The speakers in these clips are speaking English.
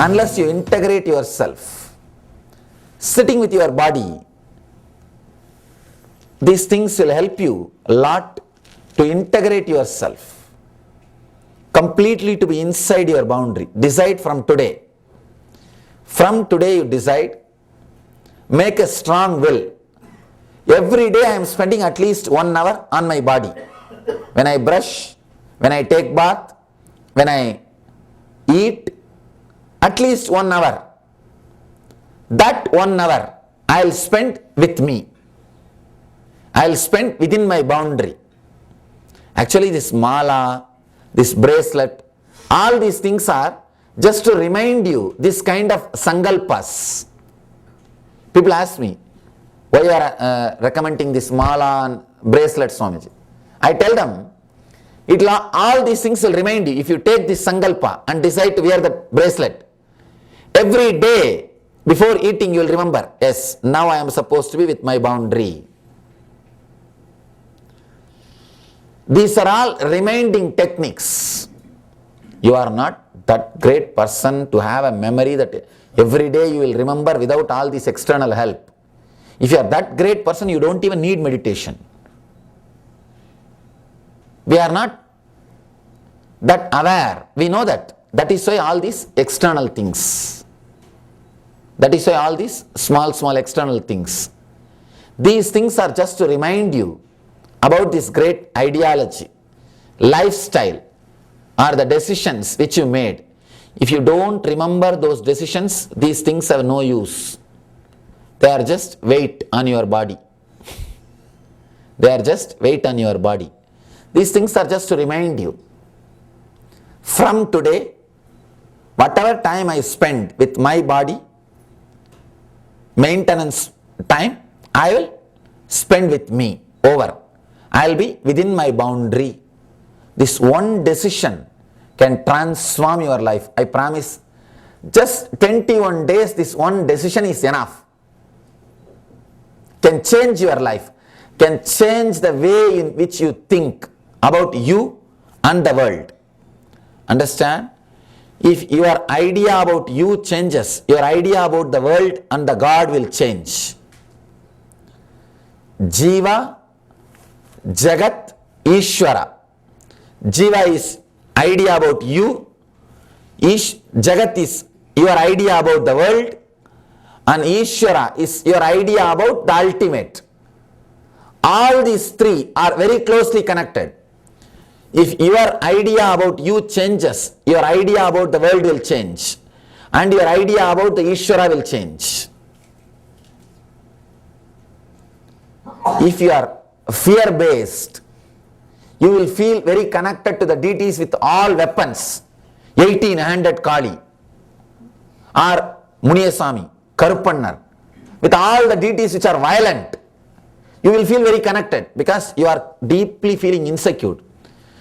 unless you integrate yourself. Sitting with your body, these things will help you a lot to integrate yourself, completely to be inside your boundary. Decide from today. From today you decide, make a strong will. Every day I am spending at least 1 hour on my body. When I brush, when I take bath, when I eat, at least 1 hour. That 1 hour I will spend with me. I will spend within my boundary. Actually this mala, this bracelet, all these things are just to remind you this kind of sankalpas. People ask me, why you are recommending this mala and bracelet, Swamiji? I tell them, all these things will remind you. If you take this sankalpa and decide to wear the bracelet, every day before eating you will remember, yes, now I am supposed to be with my boundary. These are all reminding techniques. You are not that great person to have a memory that every day you will remember without all this external help. If you are that great person, you don't even need meditation. We are not that aware. We know that. That is why all these external things. That is why all these small external things. These things are just to remind you about this great ideology, lifestyle, or the decisions which you made. If you don't remember those decisions, these things have no use. They are just weight on your body. They are just weight on your body. These things are just to remind you. From today, whatever time I spend with my body, maintenance time, I will spend with me. Over. I will be within my boundary. This one decision can transform your life. I promise. Just 21 days, this one decision is enough. Can change your life. Can change the way in which you think about you and the world. Understand? If your idea about you changes, your idea about the world and the God will change. Jiva, Jagat, Ishvara. Jiva is idea about you. Jagat is your idea about the world. And Ishvara is your idea about the ultimate. All these three are very closely connected. If your idea about you changes, your idea about the world will change. And your idea about the Ishvara will change. If you are fear-based, you will feel very connected to the deities with all weapons. 18-handed Kali or Muniyaswami, Karupannar, with all the deities which are violent. You will feel very connected because you are deeply feeling insecure.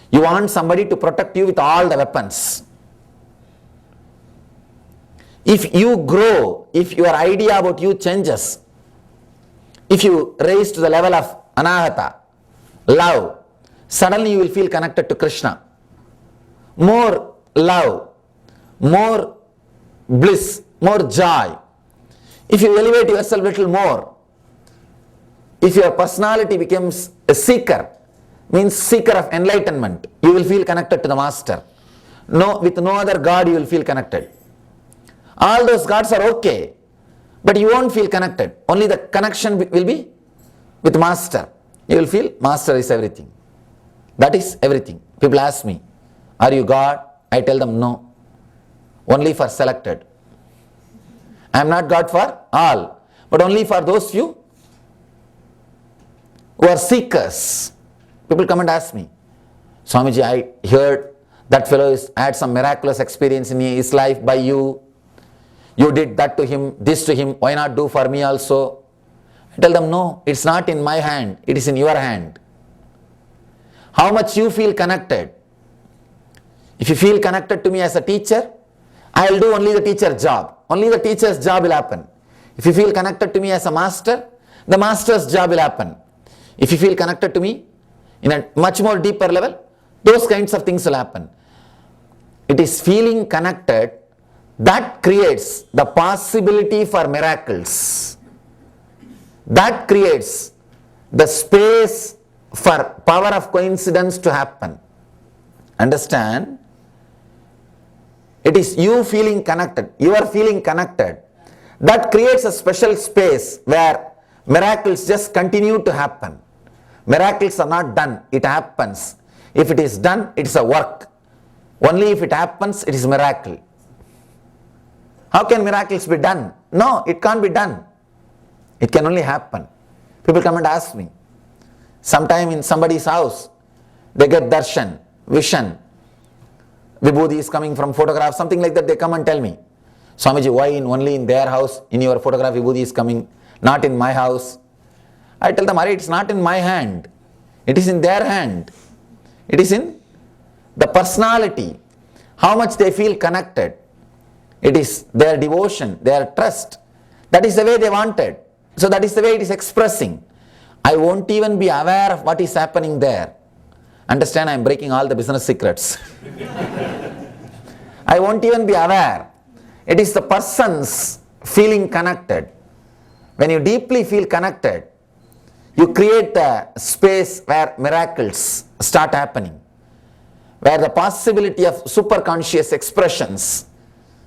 You want somebody to protect you with all the weapons. If you grow, if your idea about you changes, if you raise to the level of anahata, love, suddenly you will feel connected to Krishna. More love, more bliss, more joy. If you elevate yourself a little more, if your personality becomes a seeker, means seeker of enlightenment, you will feel connected to the master. No, with no other God you will feel connected. All those gods are okay, but you won't feel connected. Only the connection will be with master. You will feel master is everything. That is everything. People ask me, are you God? I tell them no. Only for selected. I am not God for all, but only for those few who are seekers. People come and ask me, Swamiji, I heard that fellow had some miraculous experience in his life by you. You did that to him, this to him, why not do for me also? I tell them, no, it's not in my hand, it is in your hand. How much you feel connected. If you feel connected to me as a teacher, I will do only the teacher's job. Only the teacher's job will happen. If you feel connected to me as a master, the master's job will happen. If you feel connected to me in a much more deeper level, those kinds of things will happen. It is feeling connected That creates the possibility for miracles. That creates the space for power of coincidence to happen. Understand? It is you feeling connected. You are feeling connected. That creates a special space where miracles just continue to happen. Miracles are not done, it happens. If it is done, it is a work. Only if it happens, it is a miracle. How can miracles be done? No, it can't be done. It can only happen. People come and ask me. Sometime in somebody's house, they get darshan, vision. Vibhuti is coming from photograph, something like that, they come and tell me. Swamiji, why only in their house, in your photograph Vibhuti is coming, not in my house? I tell them, it's not in my hand. It is in their hand. It is in the personality. How much they feel connected. It is their devotion, their trust. That is the way they wanted. So that is the way it is expressing. I won't even be aware of what is happening there. Understand, I am breaking all the business secrets. I won't even be aware. It is the person's feeling connected. When you deeply feel connected, you create a space where miracles start happening, where the possibility of superconscious expressions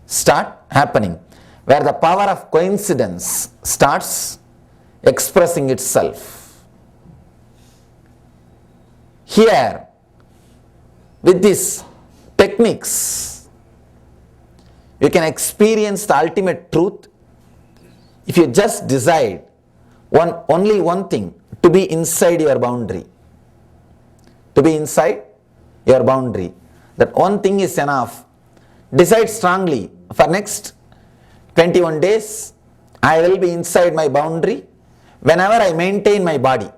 start happening, where the power of coincidence starts expressing itself. Here, with these techniques, you can experience the ultimate truth if you just decide only one thing, to be inside your boundary. To be inside your boundary. That one thing is enough. Decide strongly, for next 21 days, I will be inside my boundary whenever I maintain my body.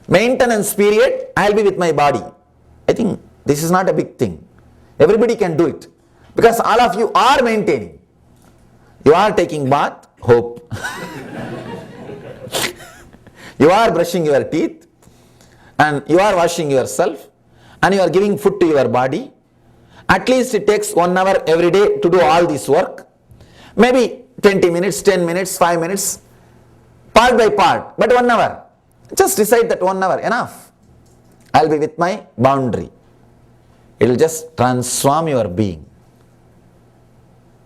Maintenance period, I will be with my body. I think this is not a big thing. Everybody can do it. Because all of you are maintaining. You are taking bath, hope. You are brushing your teeth, and you are washing yourself, and you are giving food to your body. At least it takes 1 hour every day to do all this work. Maybe 20 minutes, 10 minutes, 5 minutes, part by part, but 1 hour. Just decide that 1 hour, enough. I'll be with my boundary. It will just transform your being.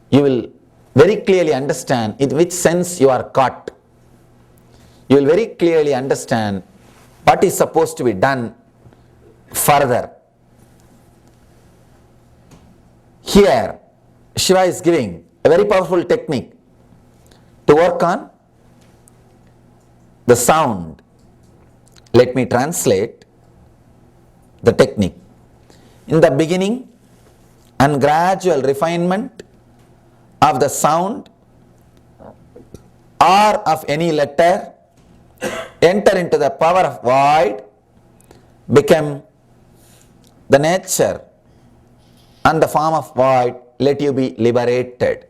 You will very clearly understand in which sense you are caught. You will very clearly understand what is supposed to be done further. Here, Shiva is giving a very powerful technique to work on the sound. Let me translate the technique. In the beginning and gradual refinement of the sound or of any letter, enter into the power of void, become the nature and the form of void, let you be liberated.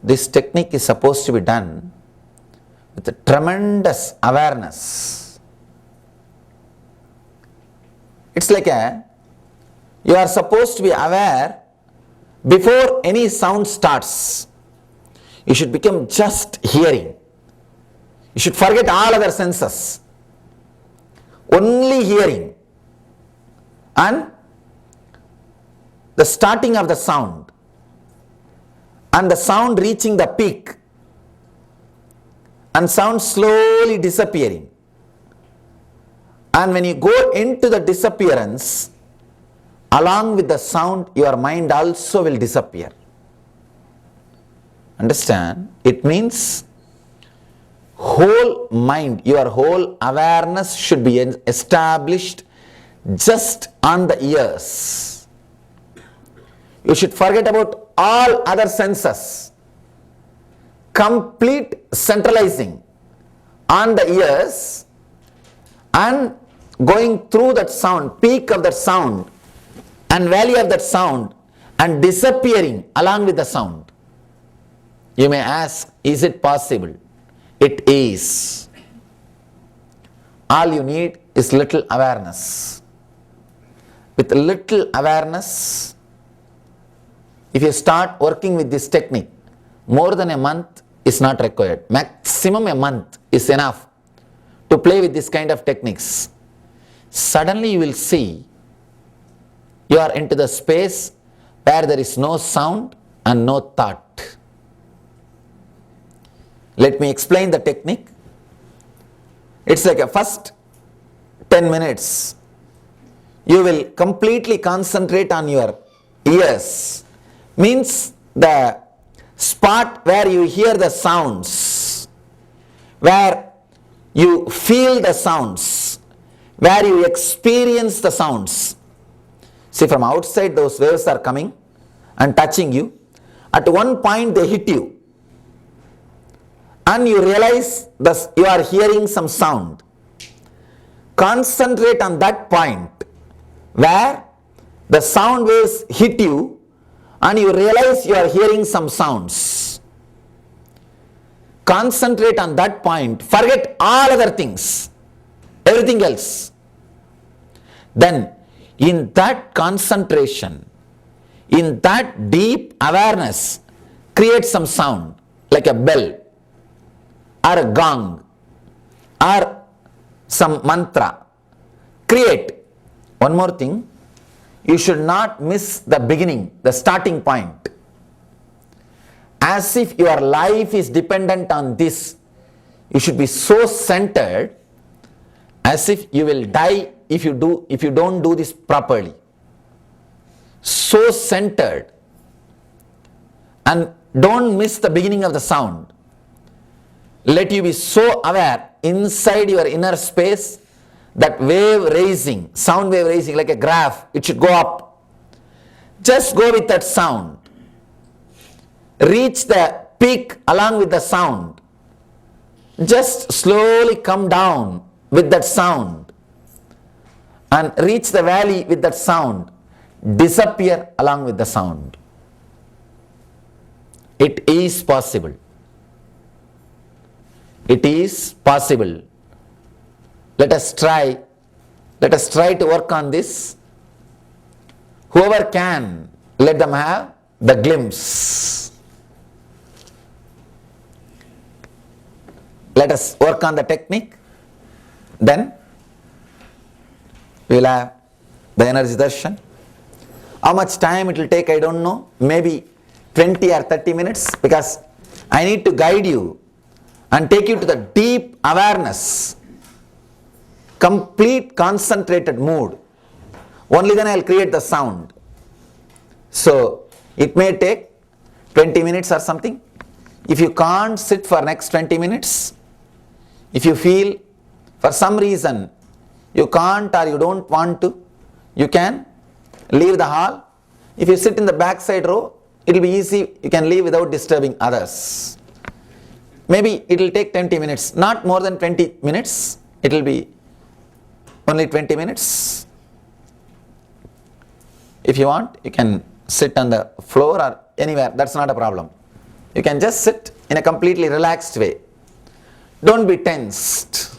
This technique is supposed to be done with a tremendous awareness. It's like you are supposed to be aware before any sound starts. You should become just hearing. You should forget all other senses. Only hearing. And the starting of the sound. And the sound reaching the peak. And sound slowly disappearing. And when you go into the disappearance, along with the sound, your mind also will disappear. Understand? It means whole mind, your whole awareness should be established just on the ears. You should forget about all other senses. Complete centralizing on the ears and going through that sound, peak of that sound and valley of that sound, and disappearing along with the sound. You may ask, is it possible? It is. All you need is little awareness. With little awareness, if you start working with this technique, more than a month is not required. Maximum a month is enough to play with this kind of techniques. Suddenly you will see you are into the space where there is no sound and no thought. Let me explain the technique. It's like a first 10 minutes. You will completely concentrate on your ears. Means the spot where you hear the sounds, where you feel the sounds, where you experience the sounds. See, from outside those waves are coming and touching you. At one point they hit you and you realize that you are hearing some sound. Concentrate on that point where the sound waves hit you and you realize you are hearing some sounds. Concentrate on that point, forget all other things, everything else. Then in that concentration, in that deep awareness, create some sound like a bell or a gong or some mantra. Create. One more thing, you should not miss the beginning, the starting point. As if your life is dependent on this, you should be so centered as if you will die if you don't do this properly. So centered, and don't miss the beginning of the sound. Let you be so aware inside your inner space, that wave raising, sound wave raising like a graph, it should go up. Just go with that sound. Reach the peak along with the sound. Just slowly come down with that sound and reach the valley with that sound. Disappear along with the sound. It is possible. It is possible. Let us try to work on this. Whoever can, let them have the glimpse. Let us work on the technique. Then we will have the energy darshan. How much time it will take, I don't know. Maybe 20 or 30 minutes, because I need to guide you and take you to the deep awareness, complete concentrated mood. Only then I will create the sound. So it may take 20 minutes or something. If you can't sit for next 20 minutes, if you feel for some reason you can't or you don't want to, you can leave the hall. If you sit in the back side row, it will be easy, you can leave without disturbing others. Maybe it will take 20 minutes, not more than 20 minutes, it will be only 20 minutes. If you want, you can sit on the floor or anywhere, that's not a problem. You can just sit in a completely relaxed way. Don't be tensed.